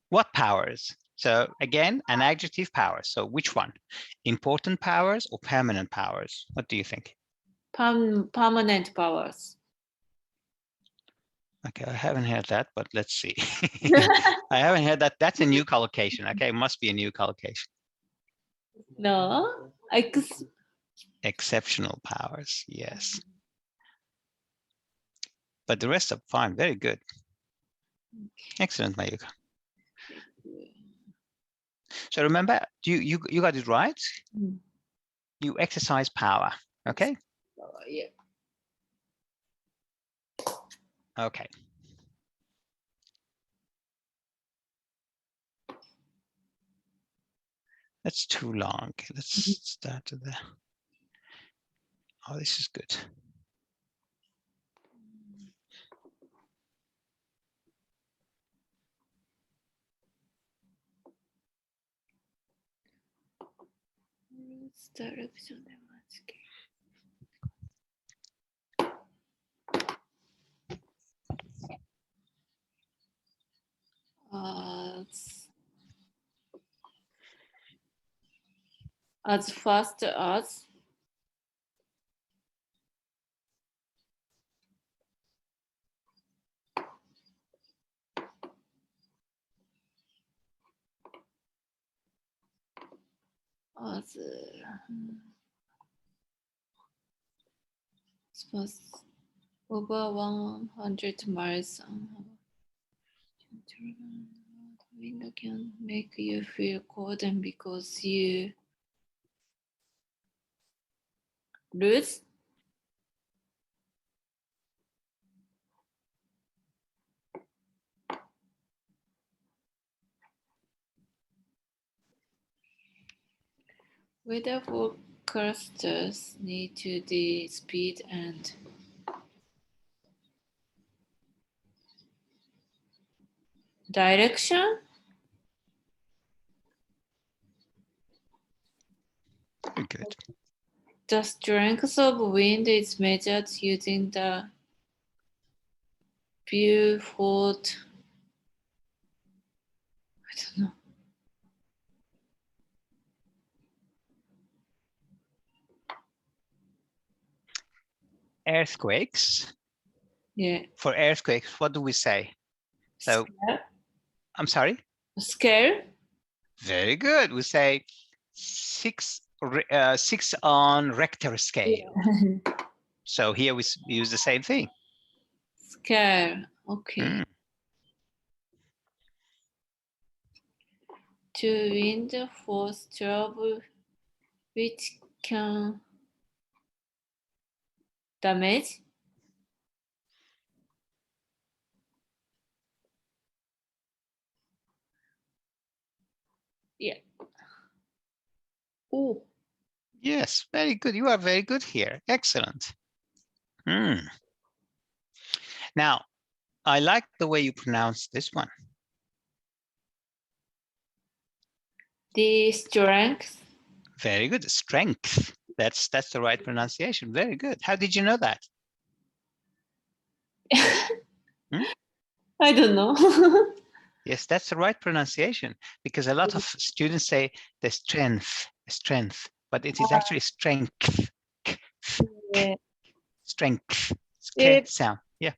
What powers? So again, an adjective power. So which one? Important powers or permanent powers? What do you think? Permanent powers. Okay, I haven't heard that, but let's see. I haven't heard that. That's a new collocation. Okay, it must be a new collocation. No, Exceptional powers, yes. But the rest are fine. Very good. Excellent, Mayuka. So remember, you got it right. You exercise power. Okay. Yeah. Okay. That's too long. Let's start to the. Oh, this is good. Direction. As fast as fast over 100 miles an hour. Wind can make you feel cold, and because you lose weather forecasters need to the speed and direction. Good. The strength of wind is measured using the Beaufort. I don't know. Earthquakes. Yeah. For earthquakes, what do we say? So, Scale. I'm sorry? Scale. Very good. We say 6 on Richter scale. Yeah. So here we use the same thing. Scale. Okay. To wind force 12, which can damage. Yeah. Oh. Yes, very good. You are very good here. Excellent. Now, I like the way you pronounce this one. The strength. Very good. Strength. That's the right pronunciation. Very good. How did you know that? I don't know. Yes, that's the right pronunciation, because a lot of students say the strength, but it is actually strength. Yeah. Strength. It- Sound. Yeah.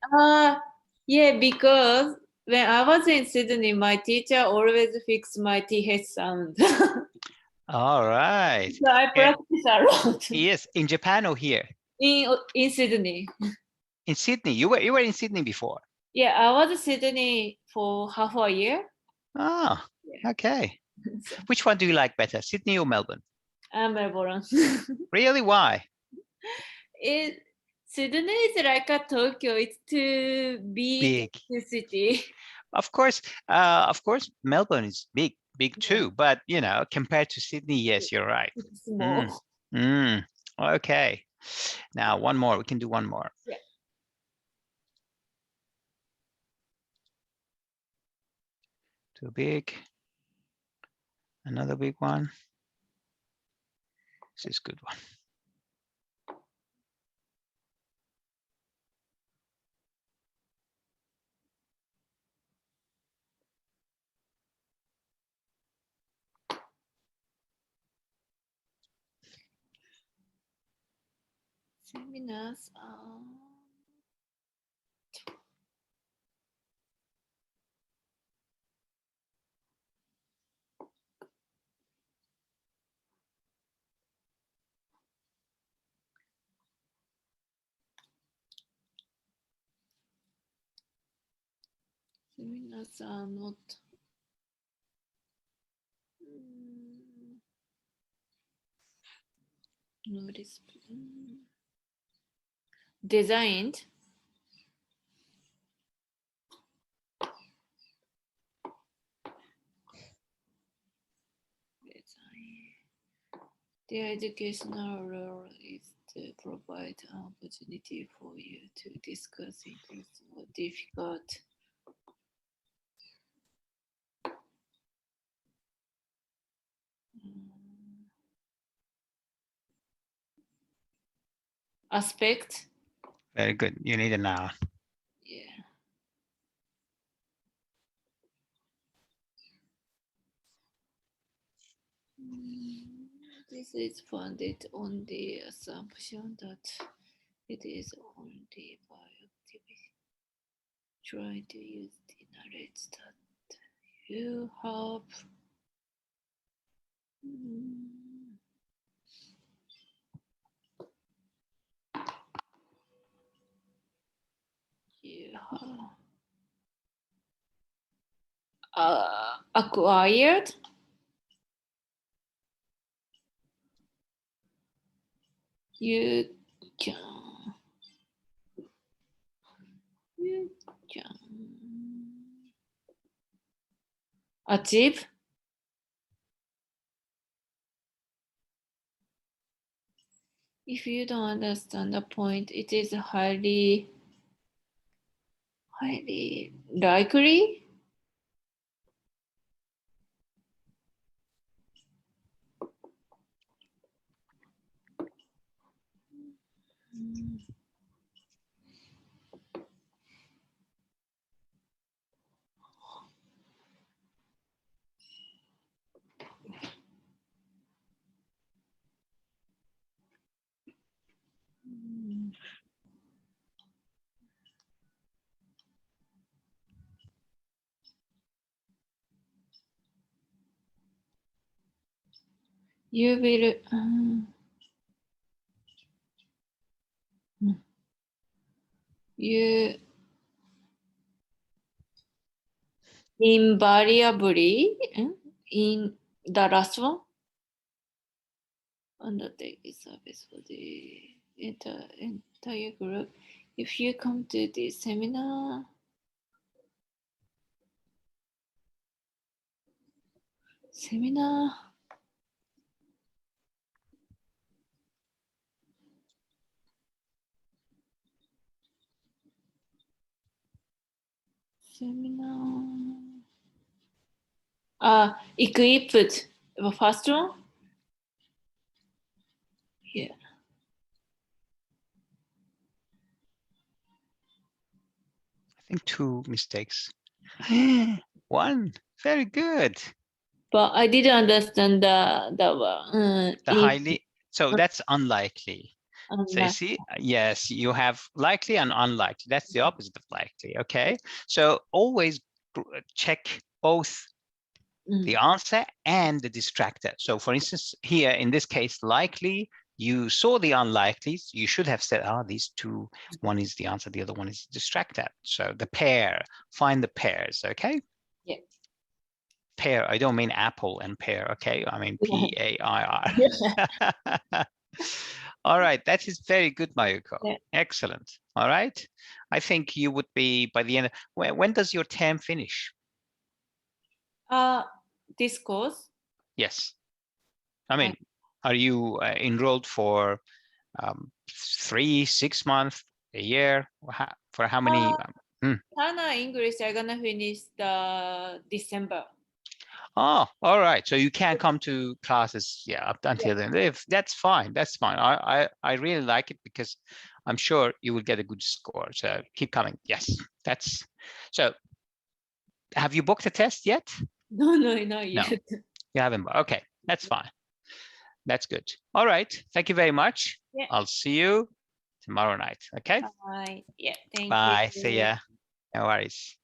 Yeah, because when I was in Sydney, my teacher always fixed my TH sound. All right. So I practice a lot. Yes, in Japan or here? In Sydney. In Sydney. You were in Sydney before. Yeah, I was in Sydney for half a year. Oh, okay. Which one do you like better, Sydney or Melbourne? Melbourne. Really? Why? Sydney is like a Tokyo. It's too big city. Of course, Melbourne is big too. But you know, compared to Sydney, yes, you're right. It's small. Okay. Now one more. We can do one more. Yeah. Too big. Another big one. This is a good one. Seminars. Seminars are not. Designed. The educational role is to provide an opportunity for you to discuss interesting or difficult aspect. Very good. You need a noun. Yeah. This is founded on the assumption that it is only by activity. Try to use the knowledge that you have. Acquired. You can achieve. If you don't understand the point, it is highly likely you will you invariably in the last one undertake a service for the entire group. If you come to the seminar, equipped. The first one. Yeah. think 2 mistakes. 1. Very good. But I didn't understand the The highly. So that's unlikely. So you see, yes, you have likely and unlikely. That's the opposite of likely. Okay. So always check both the answer and the distractor. So for instance, here in this case, likely, you saw the unlikelies. You should have said, these two, one is the answer, the other one is the distractor. So the pair, find the pairs. Okay. Yeah. Pair, I don't mean apple and pear. Okay. I mean P-A-I-R. All right, that is very good, Mayuko. Yeah. Excellent. All right, I think you would be by the end. When does your term finish? This course? Yes. I mean, are you enrolled for 3, 6 months, a year? For how many? Hana English, I'm gonna finish the December. Oh, all right. So you can't come to classes, up until then. If that's fine, that's fine. I really like it because I'm sure you will get a good score. So keep coming. Yes, that's so. Have you booked a test yet? No, not yet. No, you haven't. Okay, that's fine. That's good. All right. Thank you very much. Yeah. I'll see you tomorrow night. Okay. Bye. Yeah. Thank you. Bye. See ya. No worries.